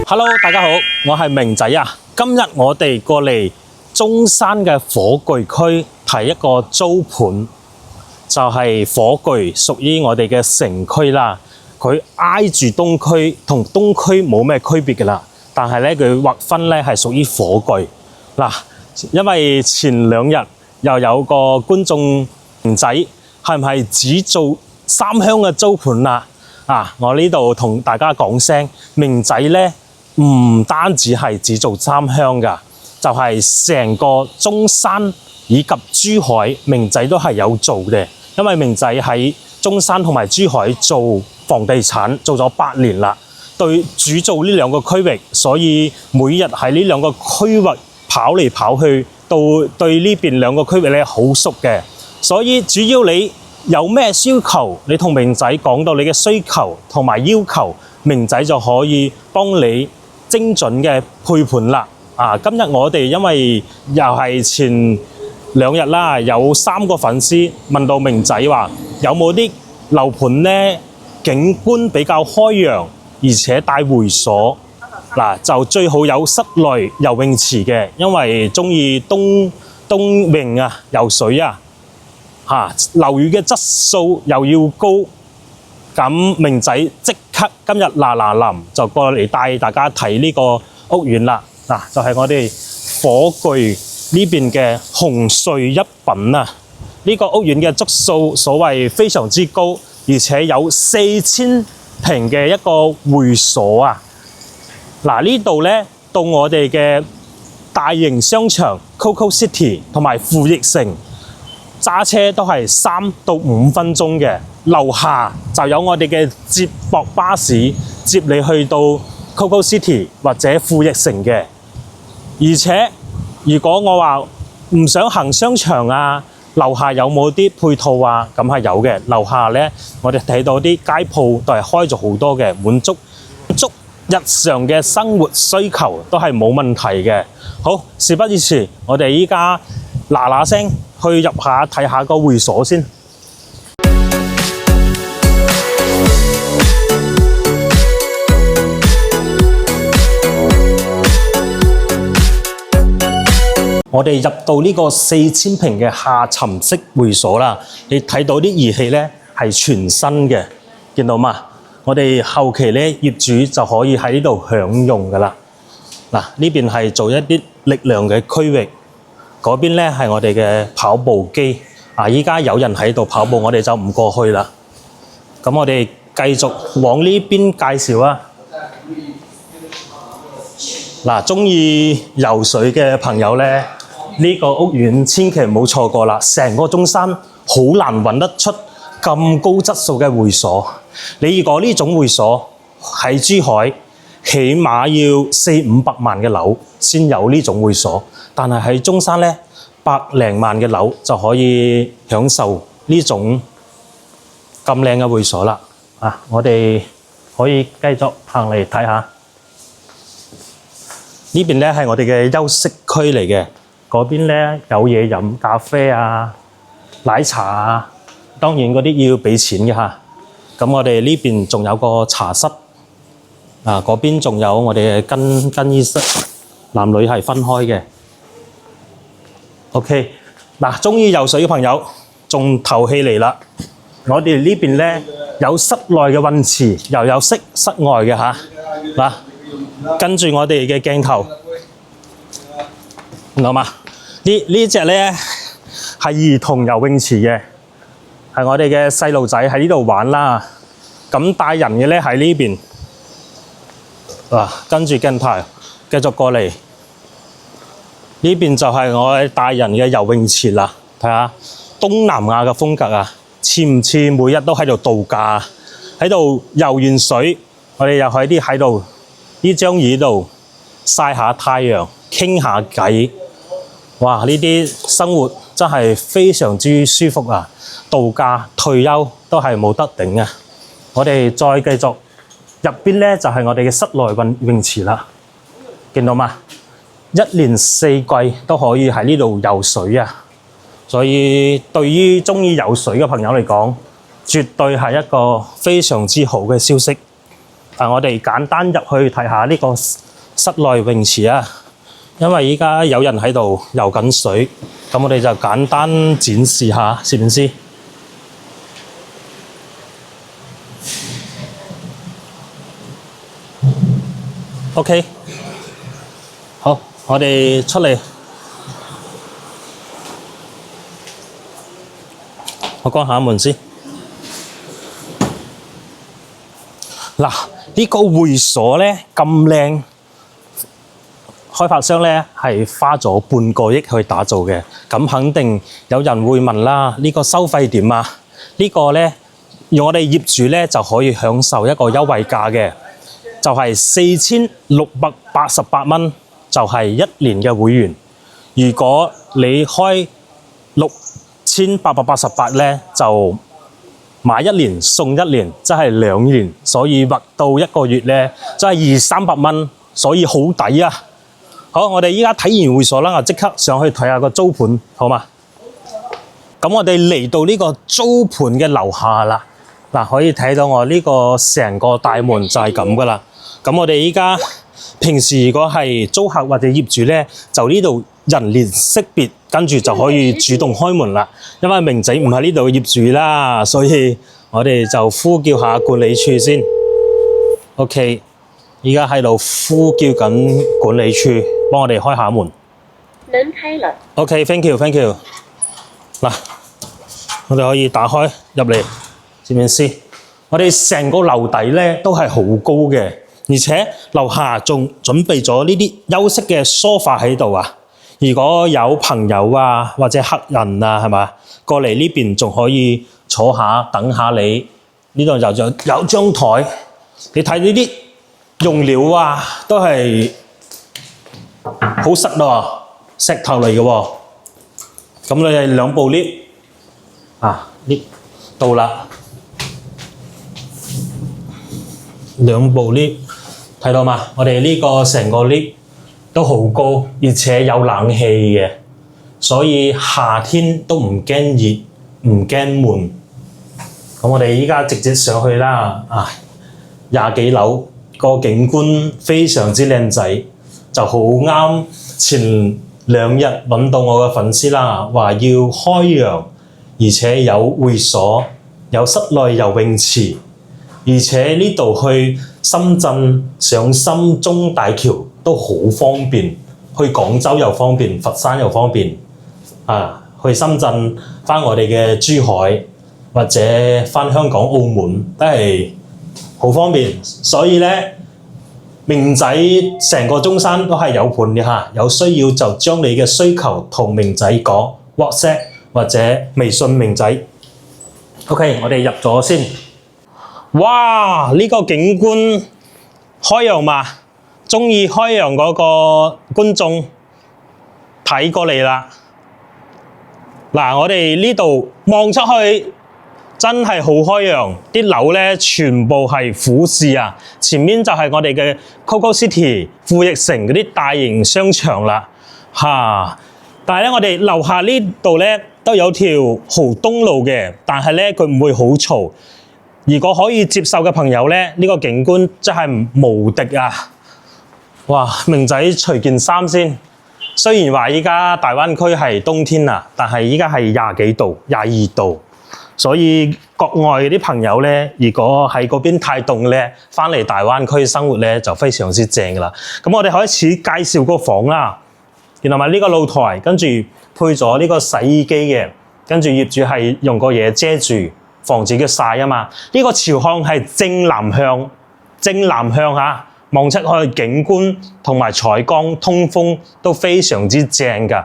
Hello， 大家好，我係明仔啊。今日我哋過嚟中山嘅火炬區睇一個租盤，就係火炬屬於我哋嘅城區啦。佢挨住東區，同東區冇咩區別㗎啦。但係咧，佢劃分咧係屬於火炬嗱。因為前兩日又有個觀眾明仔係唔係只做三鄉嘅租盤啊？我呢度同大家講聲，明仔咧唔單止係只做三鄉㗎，就係成個中山以及珠海，明仔都係有做嘅。因為明仔喺中山同埋珠海做房地產做咗8年啦，對主做呢兩個區域，所以每日喺呢兩個區域跑嚟跑去，對呢邊兩個區域咧好熟嘅。所以只要你有咩需求，你同明仔講到你嘅需求同埋要求，明仔就可以幫你精準嘅配盤啦。今日我哋因為又係前兩日啦，有3個粉絲問到明仔話有冇啲樓盤呢，景觀比較開揚，而且帶會所就最好有室內游泳池嘅，因為鍾意冬泳游水樓宇嘅質素又要高，咁明仔即刻今日嗱臨就過嚟帶大家睇呢個屋苑啦。就係我哋火炬呢邊嘅紅穗一品啊。呢個屋苑嘅質素所謂非常之高，而且有4000平嘅一個會所啊。呢度咧到我哋嘅大型商場 Coco City 同埋富益城，揸車都係3到5分鐘嘅，樓下就有我哋嘅接駁巴士接你去到 Coco City 或者富益城嘅。而且如果我話唔想行商場樓下有冇啲配套咁係有嘅。樓下咧我哋睇到啲街鋪都係開咗好多嘅，滿足日常嘅生活需求都係冇問題嘅。好，事不宜遲，我哋依家嗱聲去入下睇下個會所先。我哋入到呢個4000平嘅下沉式會所啦，你睇到啲儀器咧係全新嘅，見到嘛？我哋後期咧業主就可以喺呢度享用噶啦。呢邊係做一啲力量嘅區域，嗰邊咧係我哋嘅跑步機。依家有人喺度跑步，我哋就唔過去啦。咁我哋繼續往呢邊介紹啊。鍾意游水嘅朋友咧，呢個屋苑千祈唔好錯過啦！成個中山好難揾得出咁高質素嘅會所。你如果呢種會所喺珠海，起碼要400-500萬嘅樓先有呢種會所，但係喺中山咧100零萬嘅樓就可以享受呢種咁靚嘅會所啦。我哋可以繼續行嚟睇下。呢邊咧係我哋嘅休息區嚟嘅。嗰邊咧有嘢飲，咖啡奶茶當然嗰啲要俾錢嘅嚇。咁我哋呢邊仲有個茶室，嗰邊仲有我哋嘅更衣室，男女係分開嘅。OK，鍾意游水嘅朋友，重頭戲嚟啦！我哋呢邊咧有室內嘅泳池，又有室外嘅嚇。跟住我哋嘅鏡頭。見到嘛？呢隻咧係兒童游泳池嘅，係我哋嘅細路仔喺呢度玩啦。咁帶人嘅咧喺呢邊。跟住鏡頭繼續過嚟，呢邊就係我哋帶人嘅游泳池啦。睇下東南亞嘅風格似唔似每日都喺度度假？喺度游完水，我哋又可以喺度呢張椅度曬下太陽，傾下偈。哇！呢啲生活真係非常之舒服度假退休都係冇得頂啊！我哋再繼續入邊咧，就係我哋嘅室內泳池啦。見到嘛？一年四季都可以喺呢度游水所以對於鍾意游水嘅朋友嚟講，絕對係一個非常之好嘅消息。但我哋簡單入去睇下呢個室內泳池啊，因為依家有人喺度游緊水，咁我哋就簡單展示下，攝影師。OK， 好，我哋出嚟。我關下門先。嗱，呢個會所咧咁靚，開發商咧係花咗半個億去打造嘅。咁肯定有人會問啦，呢個收費點啊？呢個咧，我哋業主咧就可以享受一個優惠價嘅，就係4688蚊，就係1年嘅會員。如果你開6888咧，就買1年送1年，即係2年，所以劃到1個月咧，即係200-300蚊，所以好抵啊！好，我哋依家睇完會所啦，我即刻上去睇下個租盤，好嘛？咁我哋嚟到呢個租盤嘅樓下啦，嗱，可以睇到我呢個成個大門就係咁噶啦。咁我哋依家平時如果係租客或者業主咧，就呢度人臉識別，跟住就可以主動開門啦。因為明仔唔係呢度嘅業主啦，所以我哋就呼叫下管理處先。OK， 而家喺度呼叫緊管理處，幫我哋開下門。能開啦。OK，thank you，thank you。嗱，我哋可以打開入嚟，攝影師。我哋成個樓底咧都係好高嘅，而且樓下仲準備咗呢啲休息嘅梳化喺度啊。如果有朋友啊或者客人啊，係嘛，過嚟呢邊仲可以坐下等下你。呢度就有張台，你睇呢啲用料啊都係好實喎，石頭嚟嘅喎。咁你係2部 lift 啊，lift 到啦，2部 lift 睇到嘛？我哋呢個成個 lift都好高，而且有冷氣嘅，所以夏天都唔驚熱，唔驚悶。咁我哋依家直接上去啦，啊，20幾樓個景觀非常之靚仔，就好啱前2日揾到我嘅粉絲啦，話要開陽，而且有會所，有室內游泳池，而且呢度去深圳上深中大橋都好方便，去廣州又方便，佛山又方便，啊，去深圳返我哋嘅珠海或者返香港澳門都係好方便，所以咧明仔成個中山都係有盤嘅嚇，有需要就將你嘅需求同明仔講 WhatsApp 或者微信明仔。OK， 我哋入咗先。哇！呢個景觀開陽嘛，鍾意開陽嗰個觀眾睇過嚟啦。嗱，我哋呢度望出去真係好開陽，啲樓咧全部係俯視啊！前面就係我哋嘅 Coco City 富逸城嗰啲大型商場啦，嚇！但係咧，我哋樓下呢度咧都有條豪東路嘅，但係咧佢唔會好嘈。如果可以接受嘅朋友咧，呢個景觀真係無敵啊！哇，明仔除件衫先。雖然話依家大灣區係冬天啦，但係依家係20幾度、22度，所以國外啲朋友咧，如果喺嗰邊太凍咧，返嚟大灣區生活咧就非常之正噶啦。咁我哋開始介紹個房啦。然後咪呢個露台，跟住配咗呢個洗衣機嘅，跟住業主係用個嘢遮住，防止佢曬啊嘛。呢個朝向係正南向嚇，望出去景觀同埋採光通風都非常之正㗎。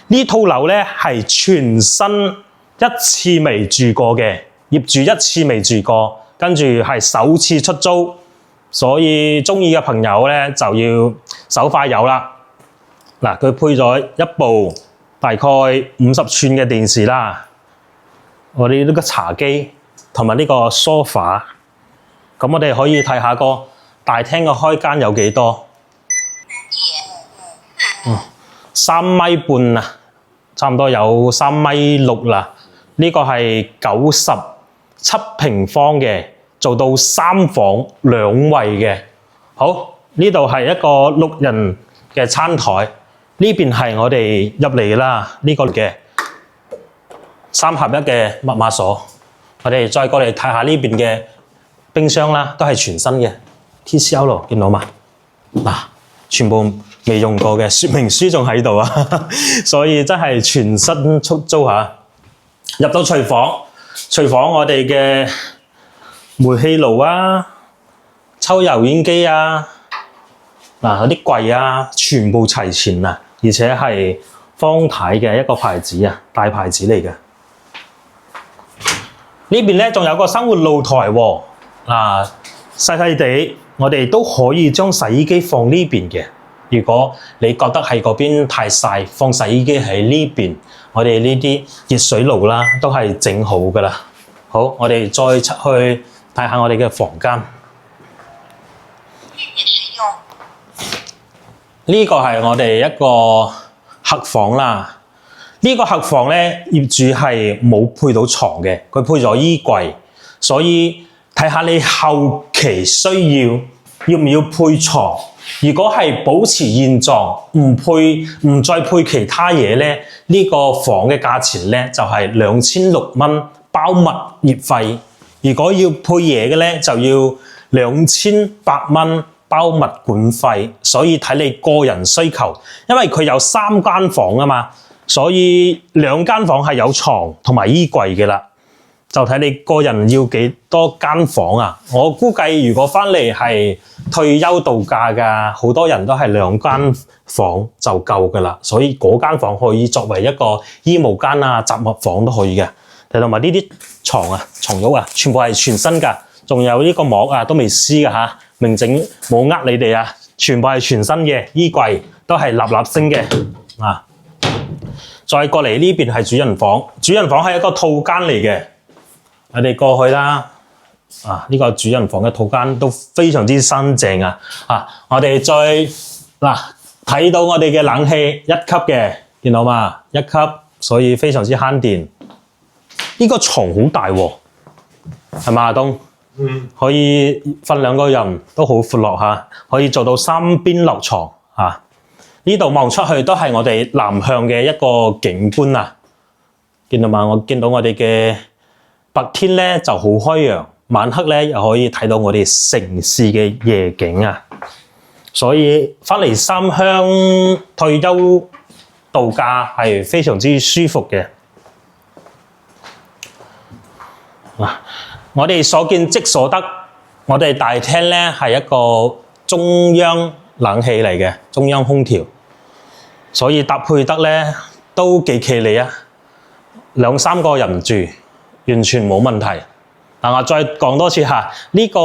呢套樓咧係全新一次未住過嘅，業主一次未住過，跟住係首次出租，所以鍾意嘅朋友咧就要手快有啦。嗱，佢配咗一部大概50寸嘅電視啦，我哋呢個茶幾同埋呢個梳化，咁我哋可以睇下個大廳嘅開間有幾多？3米半啊，差唔多有3米6啦。呢個係97平方嘅做到3房2衛嘅。好，呢度係一個6人嘅餐台，呢邊係我哋入嚟啦，呢個嘅3合1嘅密碼鎖。我哋再過嚟睇下呢邊嘅冰箱啦，都係全新嘅 TCL 咯，見到嘛？嗱，全部未用過嘅，說明書仲喺度啊，所以真係全新出租嚇。入到廚房我哋嘅煤氣爐啊、抽油煙機啊、嗰啲櫃啊，全部齊全啊，而且係方太嘅一個牌子啊，大牌子嚟嘅。呢邊咧仲有個生活露台喎，細細地，我哋都可以將洗衣機放呢邊嘅。如果你覺得喺嗰邊太曬，放洗衣機喺呢邊，我哋呢啲熱水爐啦，都係整好噶啦。好，我哋再出去睇下我哋嘅房間。呢個係我哋一個客房啦。呢個客房咧，業主係冇配到床嘅，佢配咗衣櫃，所以睇下你後期需要唔要配床。如果係保持現狀，唔再配其他嘢咧，呢個房嘅價錢咧就係2600蚊包物業費。如果要配嘢嘅咧，就要2800蚊包物管費。所以睇你個人需求，因為佢有3間房啊嘛。所以2間房係有床同埋衣櫃嘅啦，就睇你個人要幾多間房啊。我估計如果返嚟係退休度假㗎，好多人都係2間房就夠㗎啦。所以嗰間房可以作為一個衣帽間啊、雜物房都可以嘅。同埋呢啲床啊、床褥啊，全部係全新㗎，仲有呢個膜啊都未撕㗎嚇，明整冇呃你哋啊，全部係全新嘅。衣櫃都係立立聲嘅啊。再過嚟呢邊係主人房，主人房係一個套間嚟嘅。我哋過去啦，呢個主人房嘅套間都非常之新淨啊！我哋再睇到我哋嘅冷氣1級嘅，見到嘛？1級，所以非常之慳電。呢個床好大喎，係嘛阿東？可以瞓2個人都好闊落嚇，可以做到3邊落床嚇。呢度望出去都係我哋南向嘅一個景觀啊！見到嘛？我見到我哋嘅白天咧就好開揚，晚黑咧又可以睇到我哋城市嘅夜景啊！所以返嚟三鄉退休度假係非常之舒服嘅。我哋所見即所得，我哋大廳咧係一個中央冷氣嚟嘅，中央空調，所以搭配得咧都幾企理啊！2、3個人住完全冇問題。我再講多次下，呢個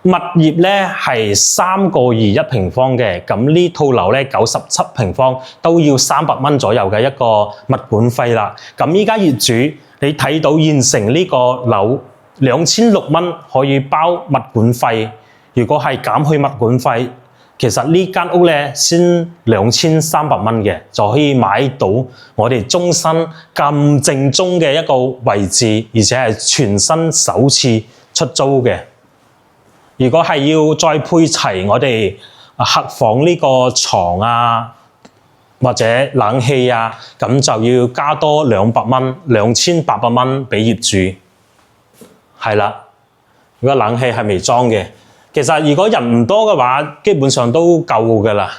物業咧係3個2一平方嘅，咁呢套樓咧97平方都要300蚊左右嘅一個物管費啦。咁依家業主你睇到現成呢個樓2600蚊可以包物管費，如果係減去物管費，其實呢間屋咧先2300蚊嘅，就可以買到我哋中新咁正宗嘅一個位置，而且係全新首次出租嘅。如果係要再配齊我哋客房呢個床啊，或者冷氣啊，咁就要加多200蚊，2800蚊俾業主。係啦，如果冷氣係未裝嘅。其實如果人唔多嘅話，基本上都夠㗎啦。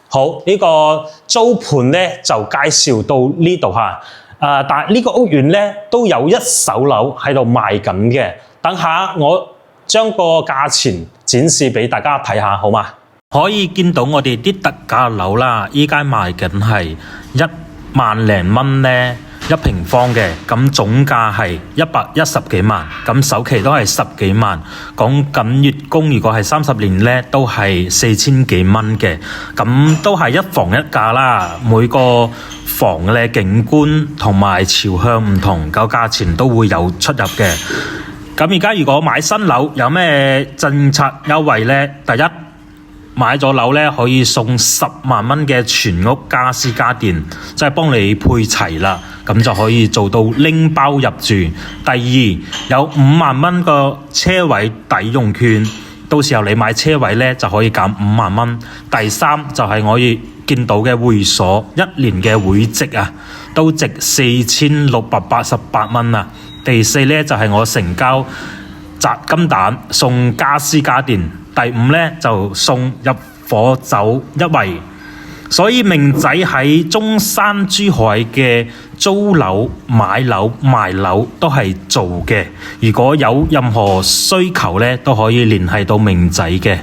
好，呢個租盤咧就介紹到呢度嚇。但係呢個屋苑咧都有1手樓喺度賣緊嘅。等下我將個價錢展示俾大家睇下，好嗎？可以見到我哋啲特價樓啦，依家賣緊係1萬零蚊咧1平方嘅，咁總價係110幾萬，咁首期都係10幾萬，講緊月供如果係30年咧都係4000幾蚊嘅，咁都係1房1價啦，每個房嘅景觀同埋朝向唔同，個價錢都會有出入嘅。咁而家如果買新樓有咩政策優惠咧？第一，買咗樓咧，可以送10萬蚊嘅全屋家私家電，即係幫你配齊啦，咁就可以做到拎包入住。第二，有5萬蚊個車位抵用券，到時候你買車位咧就可以減5萬蚊。第三就係我哋見到嘅會所1年嘅會籍啊，都值4688蚊啊。第四咧就係我成交砸金蛋送家私家電。第五咧就送入伙酒一圍。所以明仔喺中山珠海嘅租樓、買樓、賣樓都係做嘅。如果有任何需求咧，都可以聯繫到明仔嘅。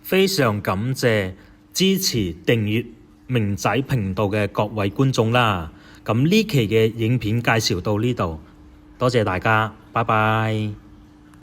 非常感謝支持訂閱明仔頻道嘅各位觀眾啦。咁呢期嘅影片介紹到呢度，多謝大家，拜拜。